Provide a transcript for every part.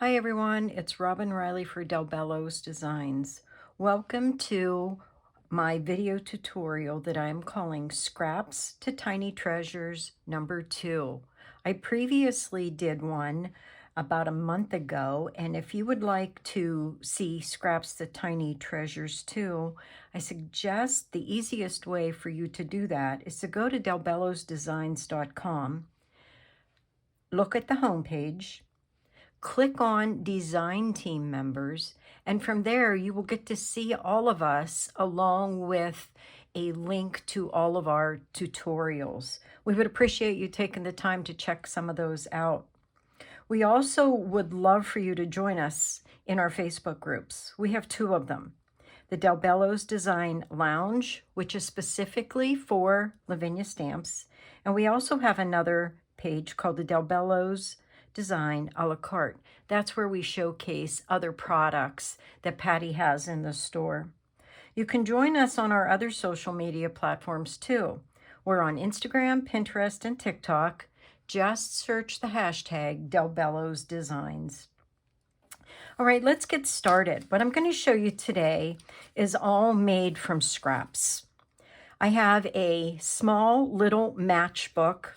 Hi everyone, it's Robin Riley for Bello's Designs. Welcome to my video tutorial that I'm calling Scraps to Tiny Treasures number 2. I previously did one about a month ago, and if you would like to see Scraps to Tiny Treasures 2, I suggest the easiest way for you to do that is to go to delbellosdesigns.com, look at the homepage, click on Design Team Members, and from there you will get to see all of us along with a link to all of our tutorials. We would appreciate you taking the time to check some of those out. We also would love for you to join us in our Facebook groups. We have 2 of them. The Bello's Design Lounge, which is specifically for Lavinia Stamps, and we also have another page called the Bello's Design a la carte. That's where we showcase other products that Patty has in the store. You can join us on our other social media platforms too. We're on Instagram, Pinterest, and TikTok. Just search the hashtag Bello's Designs. All right, let's get started. What I'm going to show you today is all made from scraps. I have a small little matchbook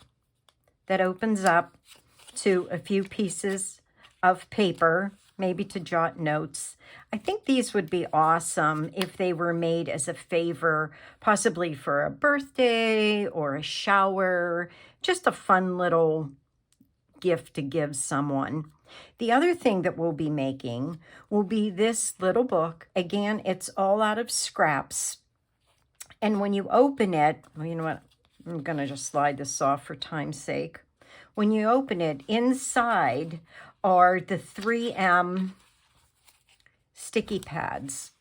that opens up to a few pieces of paper, maybe to jot notes. I think these would be awesome if they were made as a favor, possibly for a birthday or a shower, just a fun little gift to give someone. The other thing that we'll be making will be this little book. Again, it's all out of scraps. And when you open it, well, you know what? I'm going to just slide this off for time's sake. When you open it, inside are the 3M sticky pads.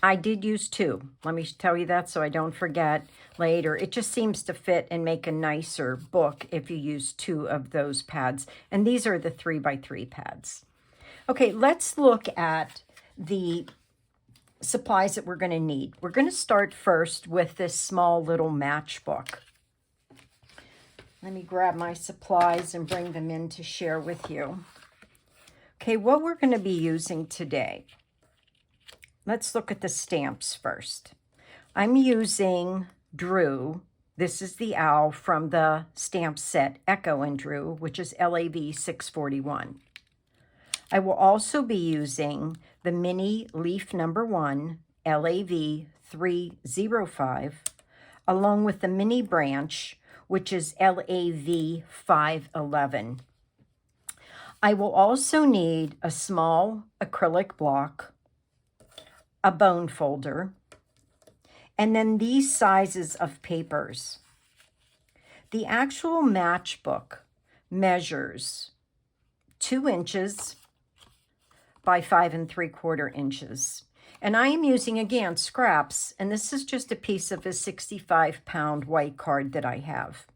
I did use 2. Let me tell you that so I don't forget later. It just seems to fit and make a nicer book if you use 2 of those pads. And these are the 3x3 pads. Okay, let's look at the supplies that we're going to need. We're going to start first with this small little matchbook. Let me grab my supplies and bring them in to share with you. Okay, what we're going to be using today. Let's look at the stamps first. I'm using Drew. This is the owl from the stamp set Echo and Drew, which is LAV 641. I will also be using the mini leaf number 1, LAV 305, along with the mini branch, which is LAV 511. I will also need a small acrylic block, a bone folder, and then these sizes of papers. The actual matchbook measures 2 inches by 5 3/4 inches. And I am using, again, scraps, and this is just a piece of a 65-pound white card that I have.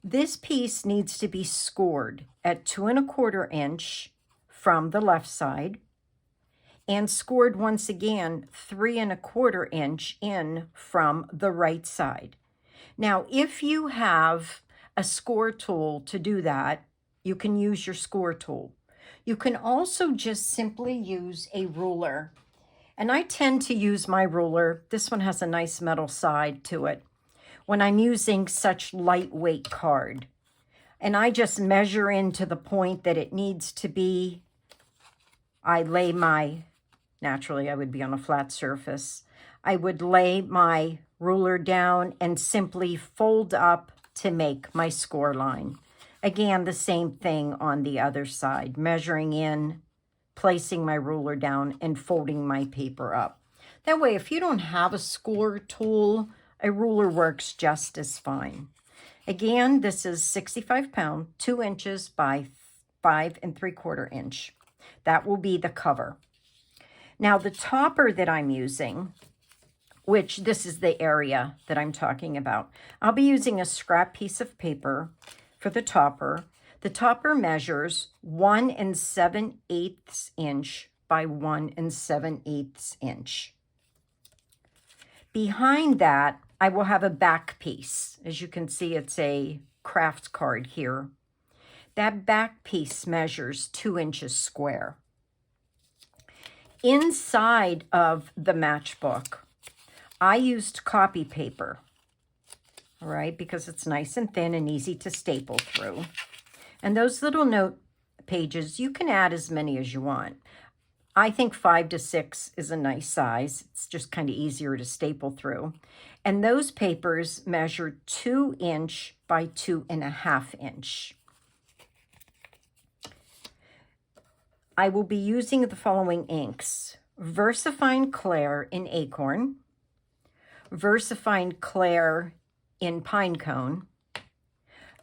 This piece needs to be scored at 2 1/4 inch from the left side and scored once again 3 1/4 inch in from the right side. Now, if you have a score tool to do that, you can use your score tool. You can also just simply use a ruler. And I tend to use my ruler. This one has a nice metal side to it when I'm using such lightweight card. And I just measure in to the point that it needs to be. I lay my, naturally I would be on a flat surface. I would lay my ruler down and simply fold up to make my score line. Again, the same thing on the other side, measuring in, placing my ruler down, and folding my paper up. That way, if you don't have a score tool, a ruler works just as fine. Again, this is 65-pound, 2 inches by 5 3/4 inch. That will be the cover. Now, the topper that I'm using, which this is the area that I'm talking about, I'll be using a scrap piece of paper for the topper. The topper measures 1 7/8 inch by 1 7/8 inch. Behind that, I will have a back piece. As you can see, it's a craft card here. That back piece measures 2 inches square. Inside of the matchbook, I used copy paper, all right, because it's nice and thin and easy to staple through. And those little note pages, you can add as many as you want. I think 5 to 6 is a nice size. It's just kind of easier to staple through. And those papers measure 2 inch by 2.5 inch. I will be using the following inks: VersaFine Clair in Acorn, VersaFine Clair in Pinecone,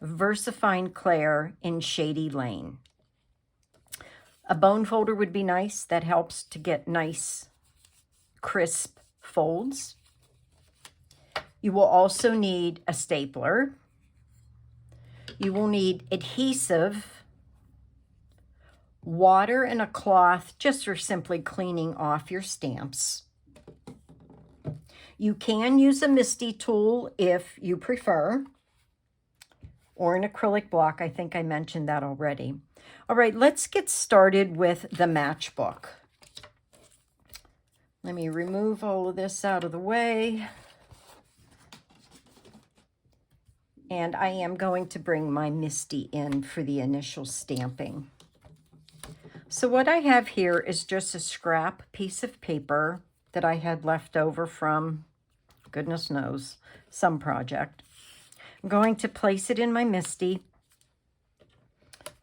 VersaFine Clair in Shady Lane. A bone folder would be nice. That helps to get nice, crisp folds. You will also need a stapler. You will need adhesive, water, and a cloth just for simply cleaning off your stamps. You can use a MISTI tool if you prefer, or an acrylic block. I think I mentioned that already. All right, let's get started with the matchbook. Let me remove all of this out of the way. And I am going to bring my MISTI in for the initial stamping. So what I have here is just a scrap piece of paper that I had left over from, goodness knows, some project. I'm going to place it in my MISTI.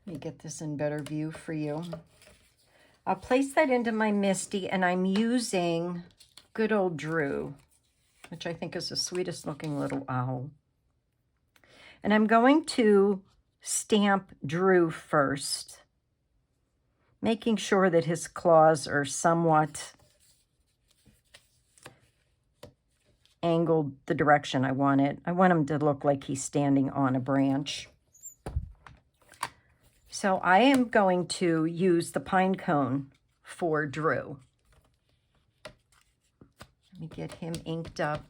Let me get this in better view for you. I'll place that into my MISTI, and I'm using good old Drew, which I think is the sweetest looking little owl. And I'm going to stamp Drew first, making sure that his claws are somewhat angled the direction I want it. I want him to look like he's standing on a branch. So I am going to use the pine cone for Drew. Let me get him inked up.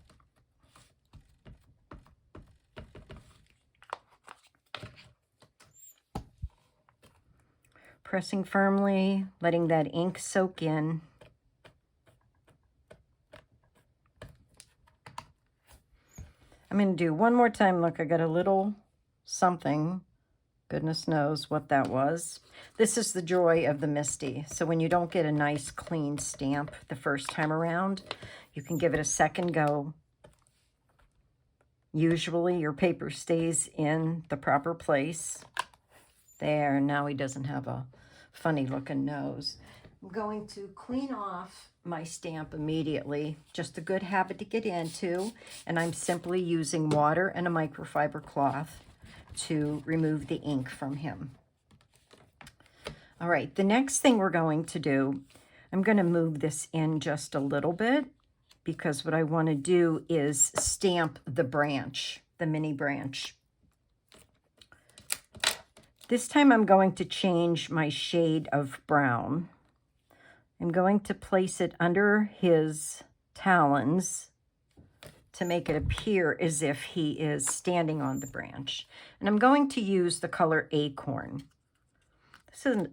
Pressing firmly, letting that ink soak in. I'm going to do one more time. Look, I got a little something. Goodness knows what that was. This is the joy of the MISTI. So when you don't get a nice clean stamp the first time around, you can give it a second go. Usually your paper stays in the proper place. There, now he doesn't have a funny looking nose. I'm going to clean off my stamp immediately. Just a good habit to get into. And I'm simply using water and a microfiber cloth to remove the ink from him. All right, the next thing we're going to do, I'm going to move this in just a little bit because what I want to do is stamp the branch, the mini branch. This time I'm going to change my shade of brown. I'm going to place it under his talons to make it appear as if he is standing on the branch. And I'm going to use the color Acorn.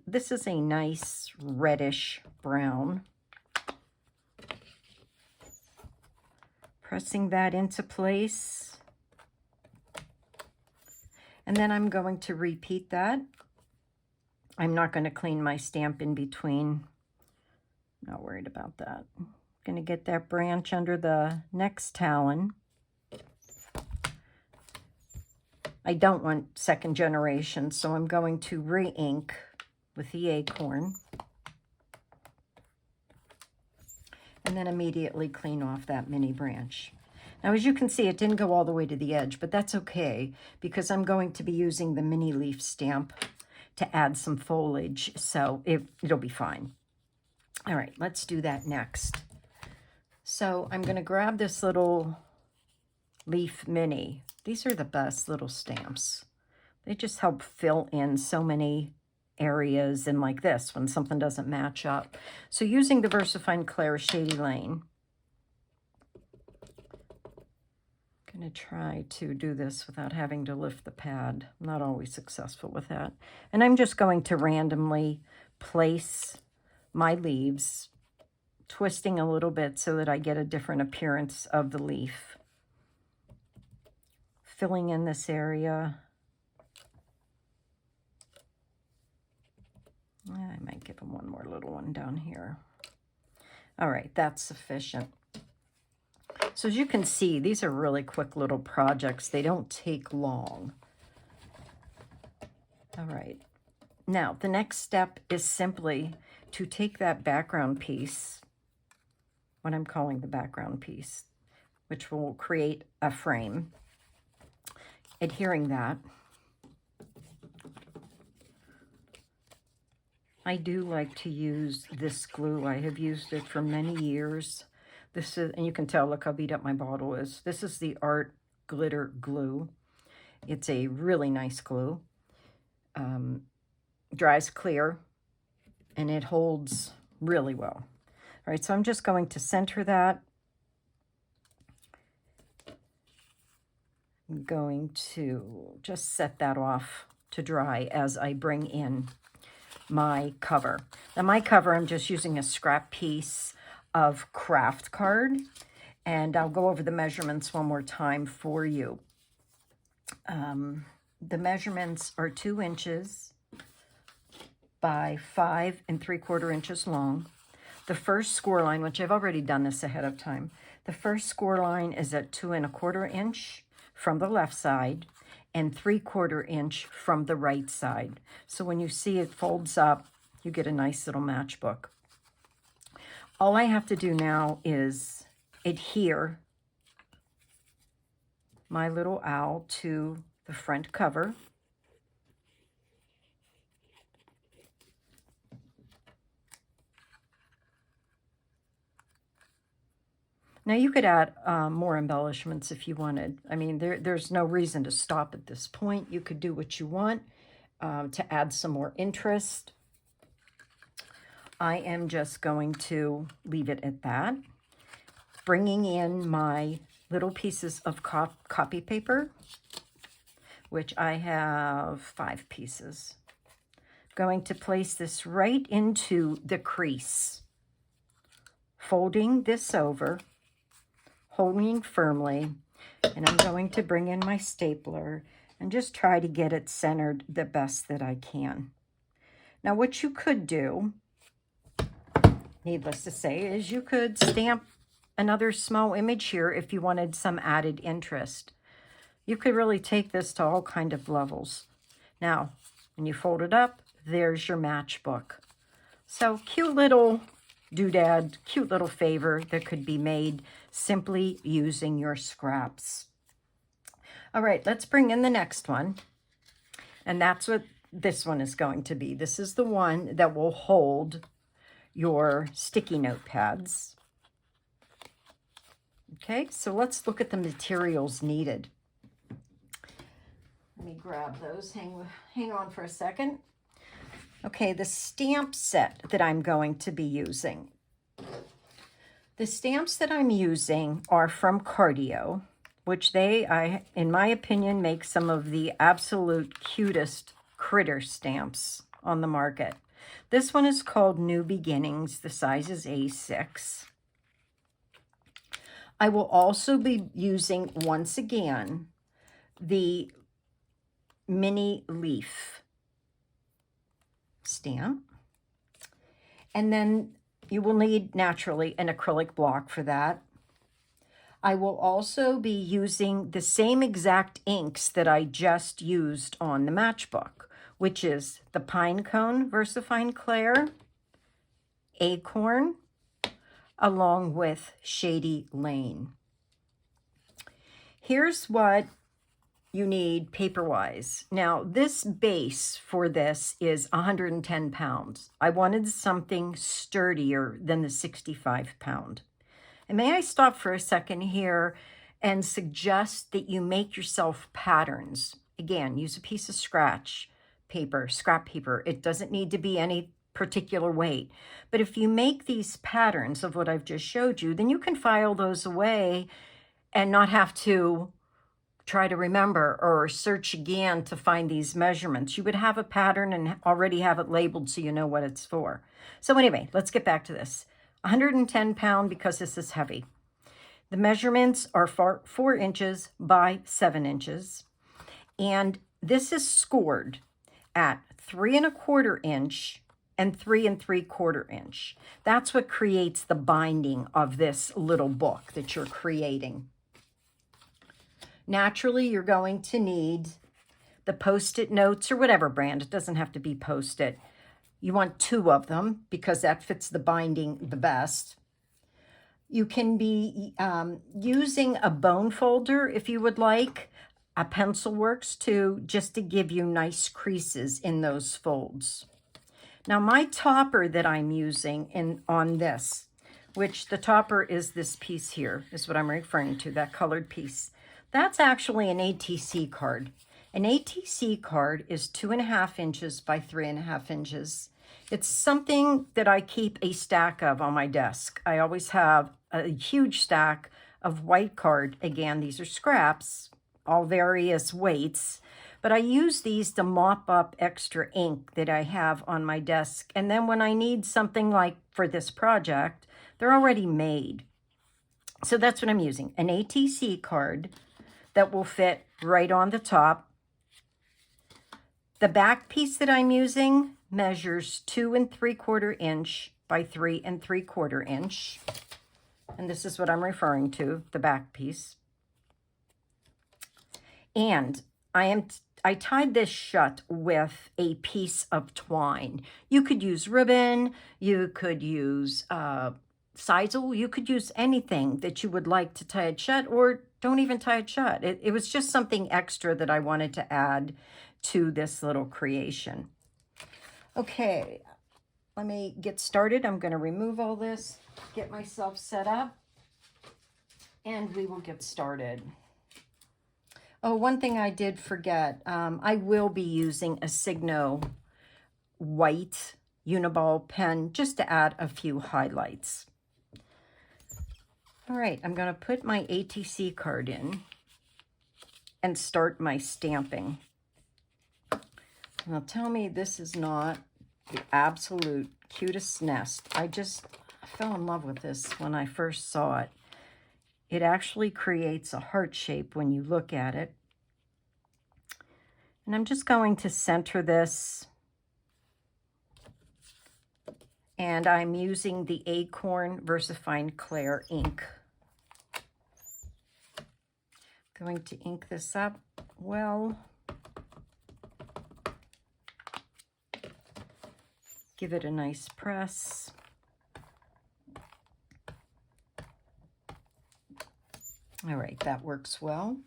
This is a nice reddish brown. Pressing that into place. And then I'm going to repeat that. I'm not going to clean my stamp in between. Not worried about that. Going to get that branch under the next talon. I don't want second generation, so I'm going to re-ink with the Acorn. And then immediately clean off that mini branch. Now, as you can see, it didn't go all the way to the edge, but that's okay because I'm going to be using the mini leaf stamp to add some foliage, so it'll be fine. All right, let's do that next. So I'm going to grab this little leaf mini. These are the best little stamps. They just help fill in so many areas and like this when something doesn't match up. So using the VersaFine Clair Shady Lane, I'm going to try to do this without having to lift the pad. I'm not always successful with that. And I'm just going to randomly place my leaves, twisting a little bit so that I get a different appearance of the leaf. Filling in this area. I might give them one more little one down here. All right, that's sufficient. So as you can see, these are really quick little projects. They don't take long. All right. Now, the next step is simply to take that background piece, what I'm calling the background piece, which will create a frame, adhering that. I do like to use this glue. I have used it for many years. This is, and you can tell, look how beat up my bottle is. This is the Art Glitter Glue. It's a really nice glue. Dries clear, and it holds really well. All right, so I'm just going to center that. I'm going to just set that off to dry as I bring in my cover. Now my cover, I'm just using a scrap piece of craft card, and I'll go over the measurements one more time for you. The measurements are 2 inches by 5 3/4 inches long. The first score line, which I've already done this ahead of time, the first score line is at 2 1/4 inch from the left side and 3/4 inch from the right side. So when you see it folds up, you get a nice little matchbook. All I have to do now is adhere my little owl to the front cover. Now you could add more embellishments if you wanted. I mean, there's no reason to stop at this point. You could do what you want to add some more interest. I am just going to leave it at that. Bringing in my little pieces of copy paper, which I have 5 pieces. Going to place this right into the crease. Folding this over, holding firmly, and I'm going to bring in my stapler and just try to get it centered the best that I can. Now what you could do, needless to say, is you could stamp another small image here if you wanted some added interest. You could really take this to all kind of levels. Now, when you fold it up, there's your matchbook. So cute little doodad, cute little favor that could be made simply using your scraps. All right, let's bring in the next one. And that's what this one is going to be. This is the one that will hold your sticky note pads. Okay, so let's look at the materials needed. Let me grab those. Hang on for a second. Okay, the stamp set that I'm going to be using. The stamps that I'm using are from Cardio, which in my opinion, make some of the absolute cutest critter stamps on the market. This one is called New Beginnings. The size is A6. I will also be using, once again, the mini leaf stamp. And then you will need, naturally, an acrylic block for that. I will also be using the same exact inks that I just used on the matchbook, which is the Pine Cone VersaFine Clair, Acorn, along with Shady Lane. Here's what you need paper-wise. Now, this base for this is 110 pounds. I wanted something sturdier than the 65 pound. And may I stop for a second here and suggest that you make yourself patterns. Again, use a piece of scrap paper. It doesn't need to be any particular weight. But if you make these patterns of what I've just showed you, then you can file those away and not have to try to remember or search again to find these measurements. You would have a pattern and already have it labeled so you know what it's for. So anyway, let's get back to this. 110 pound because this is heavy. The measurements are 4 inches by 7 inches. And this is scored at 3 1/4 inch and 3 3/4 inch. That's what creates the binding of this little book that you're creating. Naturally, you're going to need the Post-it notes or whatever brand. It doesn't have to be Post-it. You want 2 of them because that fits the binding the best. You can be using a bone folder if you would like. A pencil works too, just to give you nice creases in those folds. Now my topper that I'm using on this, which the topper is this piece here, is what I'm referring to, that colored piece. That's actually an ATC card. An ATC card is 2 1/2 inches by 3 1/2 inches. It's something that I keep a stack of on my desk. I always have a huge stack of white card. Again, these are scraps, all various weights, but I use these to mop up extra ink that I have on my desk. And then when I need something like for this project, they're already made. So that's what I'm using, an ATC card that will fit right on the top. The back piece that I'm using measures 2 3/4 inch by 3 3/4 inch. And this is what I'm referring to, the back piece. And I tied this shut with a piece of twine. You could use ribbon, you could use sisal, you could use anything that you would like to tie it shut, or don't even tie it shut. It was just something extra that I wanted to add to this little creation. Okay, let me get started. I'm going to remove all this, get myself set up, and we will get started. Oh, one thing I did forget. I will be using a Signo white Uniball pen just to add a few highlights. All right, I'm going to put my ATC card in and start my stamping. Now tell me this is not the absolute cutest nest. I fell in love with this when I first saw it. It actually creates a heart shape when you look at it. And I'm just going to center this. And I'm using the Acorn VersaFine Clair ink. Going to ink this up well. Give it a nice press. All right, that works well.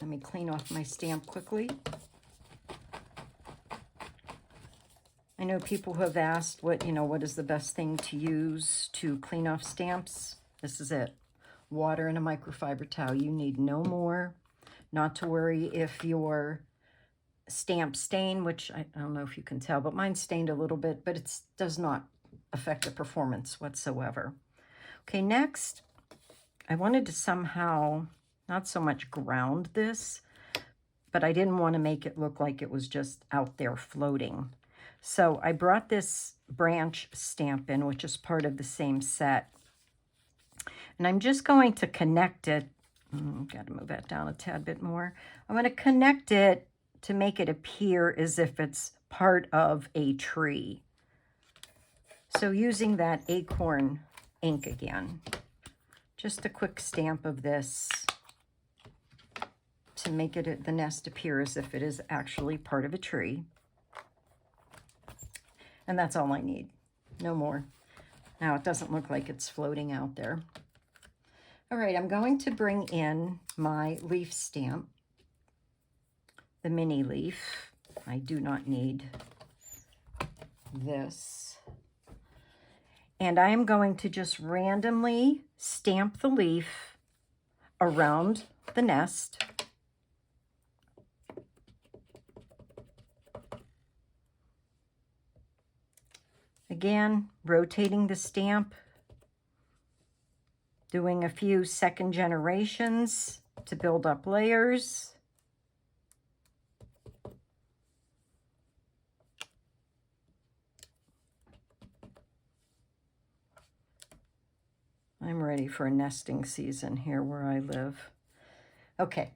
Let me clean off my stamp quickly. I know people have asked what is the best thing to use to clean off stamps. This is it. Water and a microfiber towel. You need no more. Not to worry if your stamp stain, which I don't know if you can tell, but mine stained a little bit, but it does not affect the performance whatsoever. Okay, next, I wanted to somehow not so much ground this, but I didn't want to make it look like it was just out there floating. So I brought this branch stamp in, which is part of the same set. And I'm just going to connect it. Got to move that down a tad bit more. I'm going to connect it to make it appear as if it's part of a tree. So using that Acorn ink again, just a quick stamp of this to make it the nest appear as if it is actually part of a tree. And that's all I need, no more. Now it doesn't look like it's floating out there. All right, I'm going to bring in my leaf stamp, the mini leaf. I do not need this. And I am going to just randomly stamp the leaf around the nest. Again, rotating the stamp, doing a few second generations to build up layers. I'm ready for a nesting season here where I live. Okay,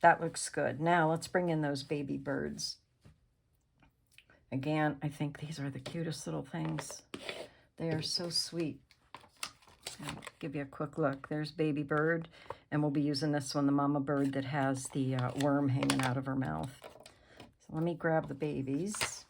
that looks good. Now let's bring in those baby birds. Again, I think these are the cutest little things. They are so sweet. I'll give you a quick look. There's baby bird, and we'll be using this one, the mama bird that has the worm hanging out of her mouth. So let me grab the babies.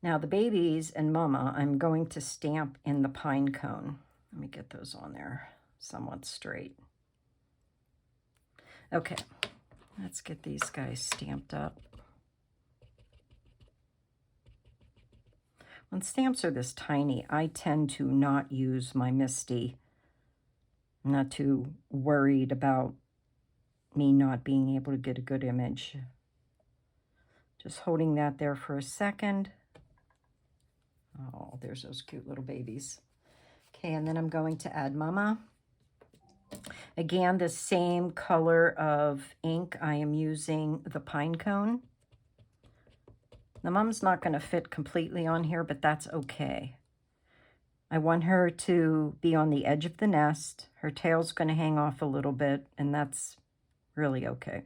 Now the babies and mama, I'm going to stamp in the pine cone. Let me get those on there somewhat straight. Okay, let's get these guys stamped up. When stamps are this tiny, I tend to not use my MISTI. I'm not too worried about me not being able to get a good image. Just holding that there for a second. Oh, there's those cute little babies. Okay, and then I'm going to add mama. Again, the same color of ink. I am using the pine cone. The mama's not going to fit completely on here, but that's okay. I want her to be on the edge of the nest. Her tail's going to hang off a little bit, and that's really okay.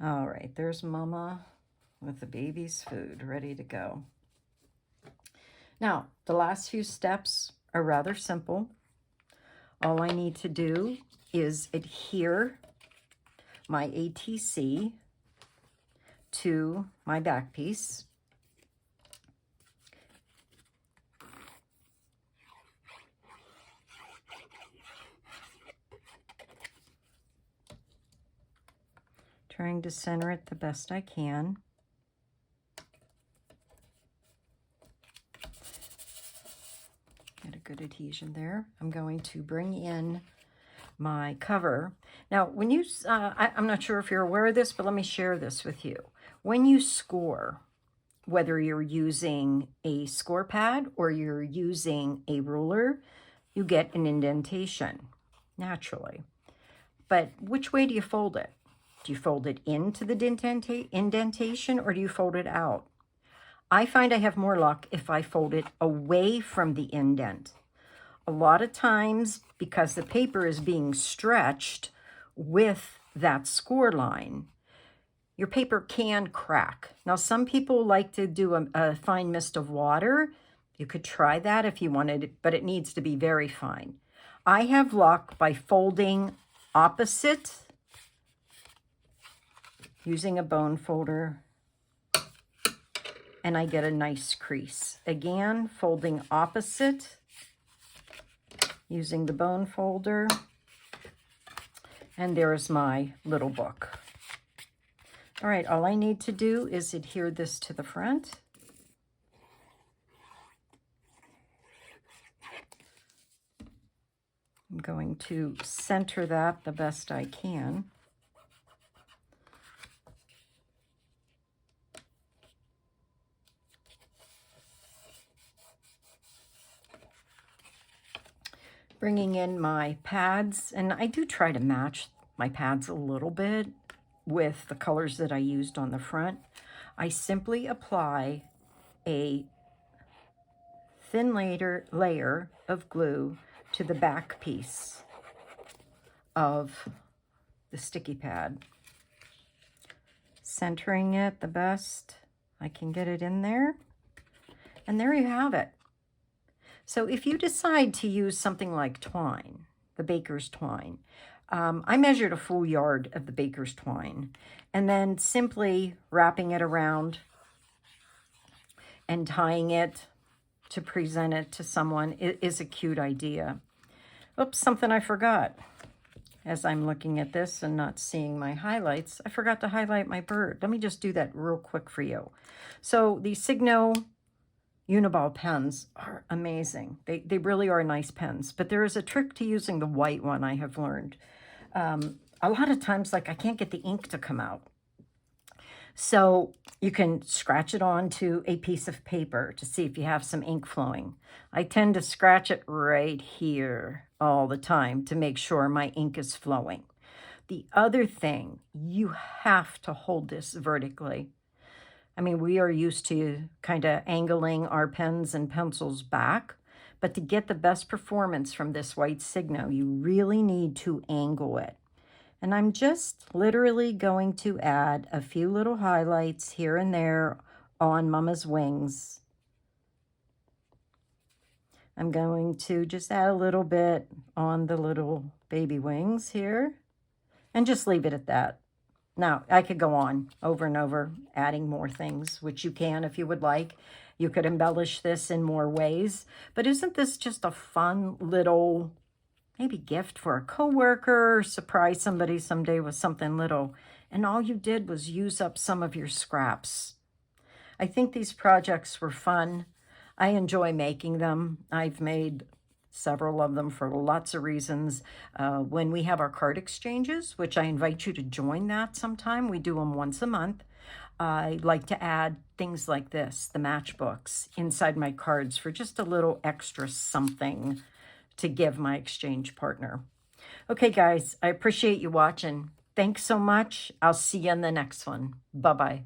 All right, there's mama with the baby's food ready to go. Now, the last few steps are rather simple. All I need to do is adhere my ATC to my back piece. Trying to center it the best I can. Get a good adhesion there. I'm going to bring in my cover. Now, when you, I'm not sure if you're aware of this, but let me share this with you. When you score, whether you're using a score pad or you're using a ruler, you get an indentation, naturally. But which way do you fold it? Do you fold it into the indentation or do you fold it out? I find I have more luck if I fold it away from the indent. A lot of times, because the paper is being stretched with that score line, your paper can crack. Now, some people like to do a fine mist of water. You could try that if you wanted it, but it needs to be very fine. I have luck by folding opposite, using a bone folder, and I get a nice crease. Again, folding opposite, using the bone folder, and there's my little book. All right, all I need to do is adhere this to the front. I'm going to center that the best I can. Bringing in my pads, and I do try to match my pads a little bit with the colors that I used on the front. I simply apply a thin layer of glue to the back piece of the sticky pad, centering it the best I can get it in there, and there you have it. So if you decide to use something like twine, the baker's twine, I measured a full yard of the baker's twine, and then simply wrapping it around and tying it to present it to someone is a cute idea. Oops, something I forgot. As I'm looking at this and not seeing my highlights, I forgot to highlight my bird. Let me just do that real quick for you. So the Signo Uniball pens are amazing. They really are nice pens, but there is a trick to using the white one I have learned. A lot of times, like, I can't get the ink to come out. So you can scratch it onto a piece of paper to see if you have some ink flowing. I tend to scratch it right here all the time to make sure my ink is flowing. The other thing, you have to hold this vertically. I mean, we are used to kind of angling our pens and pencils back, but to get the best performance from this white Signo, you really need to angle it. And I'm just literally going to add a few little highlights here and there on Mama's wings. I'm going to just add a little bit on the little baby wings here and just leave it at that. Now, I could go on over and over adding more things, which you can if you would like. You could embellish this in more ways. But isn't this just a fun little maybe gift for a coworker, surprise somebody someday with something little, and all you did was use up some of your scraps? I think these projects were fun. I enjoy making them. I've made several of them for lots of reasons. When we have our card exchanges, which I invite you to join that sometime, we do them once a month. I like to add things like this, the matchbooks, inside my cards for just a little extra something to give my exchange partner. Okay, guys, I appreciate you watching. Thanks so much. I'll see you in the next one. Bye-bye.